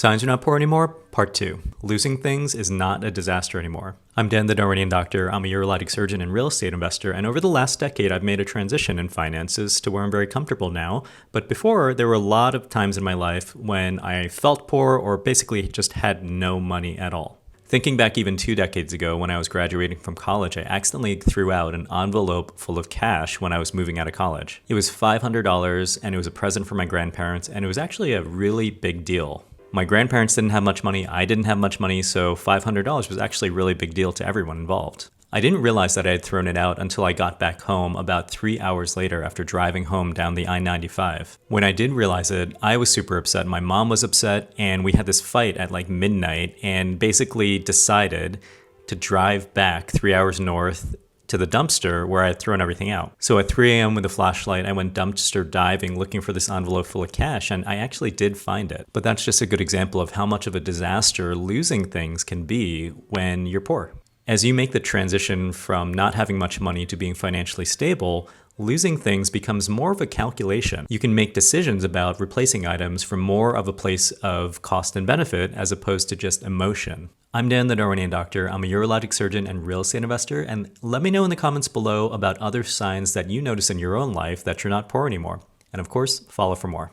Signs you're not poor anymore, part 2. Losing things is not a disaster anymore. I'm Dan the Darwinian Doctor. I'm a urologic surgeon and real estate investor, and over the last decade I've made a transition in finances to where I'm very comfortable now. But before, there were a lot of times in my life when I felt poor or basically just had no money at all. Thinking back even 2 decades ago when I was graduating from college, I accidentally threw out an envelope full of cash when I was moving out of college. It was $500 and it was a present for my grandparents, and it was actually a really big deal. My grandparents didn't have much money, I didn't have much money, so $500 was actually a really big deal to everyone involved. I didn't realize that I had thrown it out until I got back home about 3 hours later after driving home down the I-95. When I did realize it, I was super upset, my mom was upset, and we had this fight at like midnight and basically decided to drive back 3 hours north to the dumpster where I had thrown everything out. So at 3 a.m. with a flashlight, I went dumpster diving looking for this envelope full of cash, and I actually did find it. But that's just a good example of how much of a disaster losing things can be when you're poor. As you make the transition from not having much money to being financially stable, losing things becomes more of a calculation. You can make decisions about replacing items from more of a place of cost and benefit as opposed to just emotion. I'm Dan the Darwinian Doctor. I'm a urologic surgeon and real estate investor, and let me know in the comments below about other signs that you notice in your own life that you're not poor anymore. And of course, follow for more.